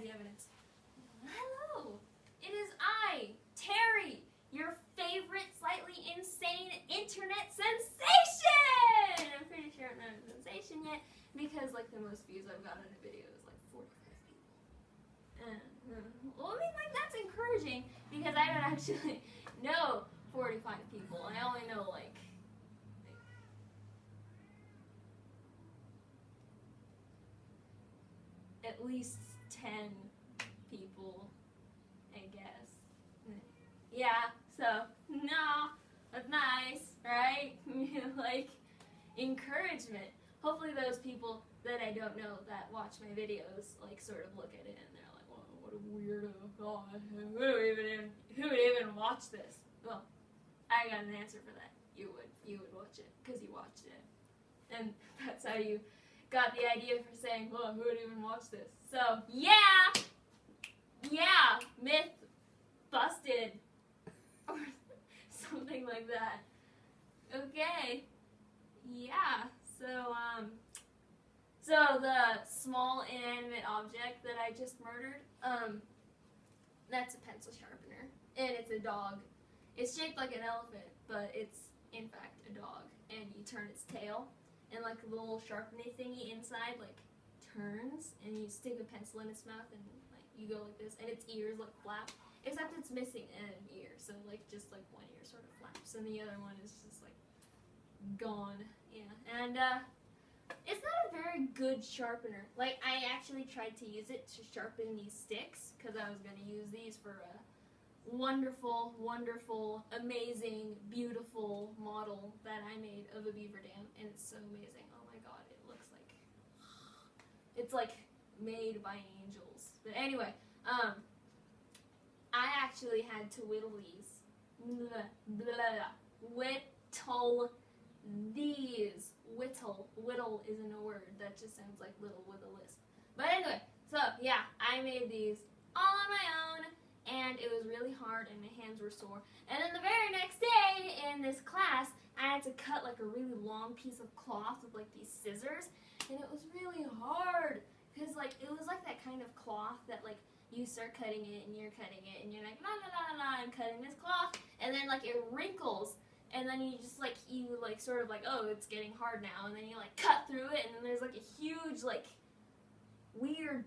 have the evidence. Hello! It is I, Terry, your favorite slightly insane internet sensation! I'm pretty sure I'm not a sensation yet because like the most views I've got on a video is like 45 people. Well, I mean, like that's encouraging because I don't actually know 45 people. I only know like at least 10 people, I guess. Yeah, so, no, that's nice, right? Like, encouragement. Hopefully those people that I don't know that watch my videos, like, sort of look at it and they're like, whoa, what a weirdo, God, who would even watch this? Well, I got an answer for that. You would watch it, because you watched it. And that's how you got the idea for saying, well, who would even watch this? So, yeah, myth busted, or something like that. Okay, yeah, so the small inanimate object that I just murdered, that's a pencil sharpener, and it's a dog. It's shaped like an elephant, but it's, in fact, a dog, and you turn its tail, and like the little sharpening thingy inside like turns, and you stick a pencil in its mouth, and like you go like this, and its ears like flap, except it's missing an ear, so like just like one ear sort of flaps, and the other one is just like gone. Yeah, and it's not a very good sharpener. Like I actually tried to use it to sharpen these sticks because I was gonna use these for a wonderful, wonderful, amazing, beautiful model that I made of a beaver dam, and it's so amazing. Oh my god, it looks like it's like made by angels. But anyway, I actually had to whittle these. Whittle these. Whittle isn't a word. That just sounds like little with a lisp. But anyway, so yeah, I made these all on my own. And it was really hard and my hands were sore. And then the very next day in this class, I had to cut like a really long piece of cloth with like these scissors. And it was really hard because like it was like that kind of cloth that like you start cutting it and you're cutting it and you're like, la la la la, I'm cutting this cloth. And then like it wrinkles and then you just like, you like sort of like, oh, it's getting hard now. And then you like cut through it and then there's like a huge like weird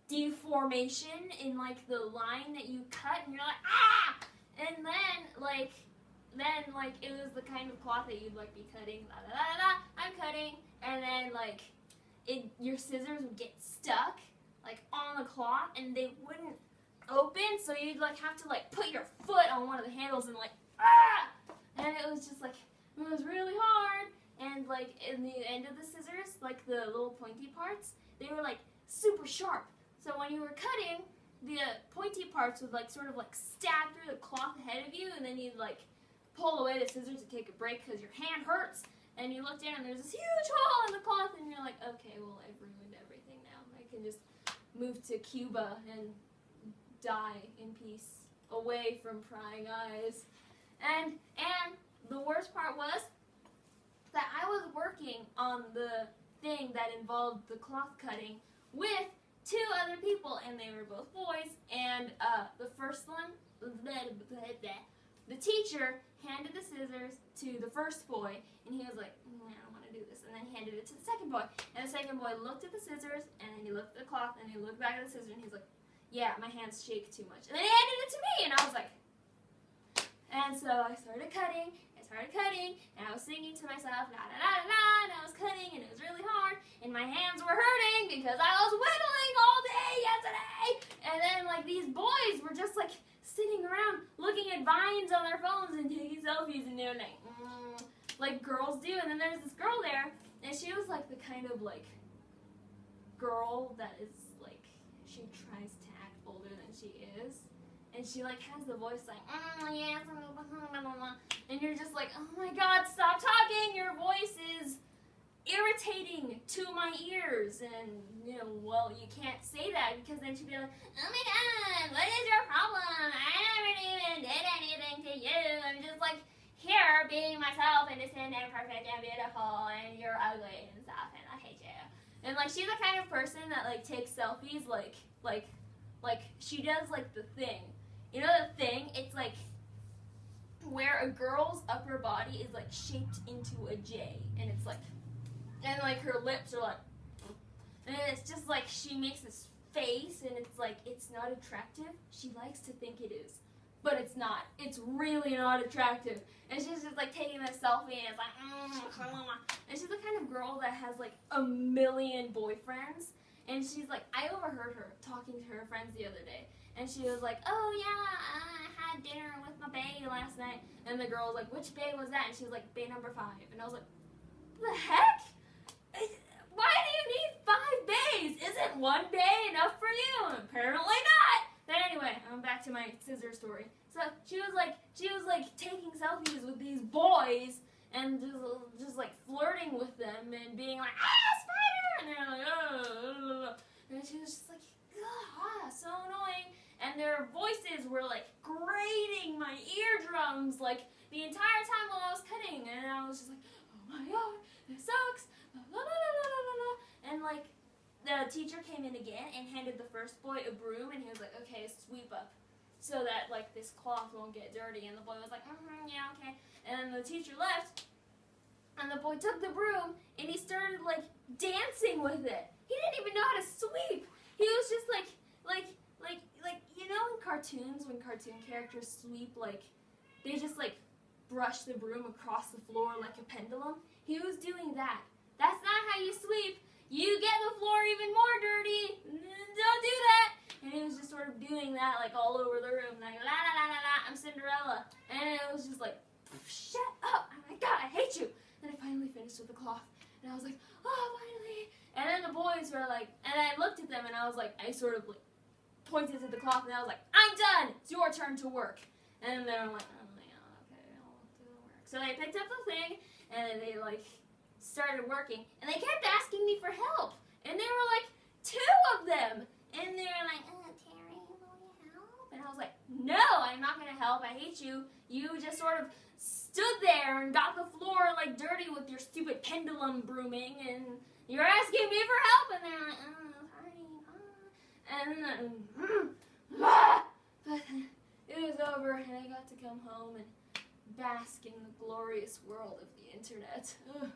deformation in like the line that you cut and you're like, ah! And then like it was the kind of cloth that you'd like be cutting, la la la la, I'm cutting, and then like your scissors would get stuck like on the cloth and they wouldn't open, so you'd like have to like put your foot on one of the handles and like, ah! And it was just like, it was really hard, and like in the end of the scissors, like the little pointy parts, they were like super sharp. So when you were cutting, the pointy parts would like sort of like stab through the cloth ahead of you, and then you'd like pull away the scissors to take a break because your hand hurts, and you look down and there's this huge hole in the cloth, and you're like, okay, well I've ruined everything now. I can just move to Cuba and die in peace, away from prying eyes. And the worst part was that I was working on the thing that involved the cloth cutting with 2 other people, and they were both boys, and the first one, the teacher handed the scissors to the first boy, and he was like, I don't want to do this, and then he handed it to the second boy, and the second boy looked at the scissors, and then he looked at the cloth, and he looked back at the scissors, and he's like, yeah, my hands shake too much, and then he handed it to me, and I was like, and so I started cutting, and I was singing to myself, la la la la, and I was cutting, and it was really hard, and my hands were hurting because I was whittling all day yesterday, and then like these boys were just like sitting around looking at vines on their phones and taking selfies, and they're like girls do, and then there's this girl there, and she was like the kind of like girl that is like, she tries to act older than she is. And she like has the voice like, yes, and you're just like, oh my god, stop talking, your voice is irritating to my ears. And you know, well, you can't say that because then she'd be like, oh my god, what is your problem? I never even did anything to you. I'm just like here being myself, innocent and perfect and beautiful, and you're ugly and stuff, and I hate you. And like she's the kind of person that like takes selfies like like, she does, like, the thing. You know the thing? It's, like, where a girl's upper body is, like, shaped into a J. And it's, like, and, like, her lips are, like, and it's just, like, she makes this face, and it's, like, it's not attractive. She likes to think it is. But it's not. It's really not attractive. And she's just, like, taking this selfie, and it's like, and she's the kind of girl that has, like, a million boyfriends. And she's like, I overheard her talking to her friends the other day. And she was like, oh, yeah, I had dinner with my bae last night. And the girl was like, which bae was that? And she was like, bae number 5. And I was like, the heck? Why do you need 5 baes? Isn't one bae enough for you? Apparently not. But anyway, I'm back to my scissor story. So she was like taking selfies with these boys and just like flirting with them and being like, spider! And they're like, oh. And she was just like, so annoying. And their voices were like grating my eardrums like the entire time while I was cutting. And I was just like, oh my god, this sucks. And like the teacher came in again and handed the first boy a broom, and he was like, okay, sweep up so that like this cloth won't get dirty. And the boy was like, yeah, okay. And then the teacher left, and the boy took the broom and he started like dancing with it. He didn't even know how to sweep. He was just like you know in cartoons when cartoon characters sweep, like they just like brush the broom across the floor like a pendulum. He was doing that. That's not how you sweep. You get the floor even more dirty. Don't do that. And he was just sort of doing that like all over the room, like la la la la la, I'm Cinderella. And it was just like, shut up. Oh my god, I hate you. And I finally finished with the cloth. And I was like, oh, finally. And then the boys were like, and I looked at them and I was like, I sort of like pointed to the cloth and I was like, I'm done. It's your turn to work. And they were like, oh yeah, okay, I'll do the work. So they picked up the thing and then they like started working, and they kept asking me for help, and there were like 2 of them, and they were like, Terry, will you help? And I was like, no, I'm not going to help, I hate you. You just sort of stood there and got the floor like dirty with your stupid pendulum brooming, and you're asking me for help, and they're like, sorry, but it was over, and I got to come home and bask in the glorious world of the internet. Ugh.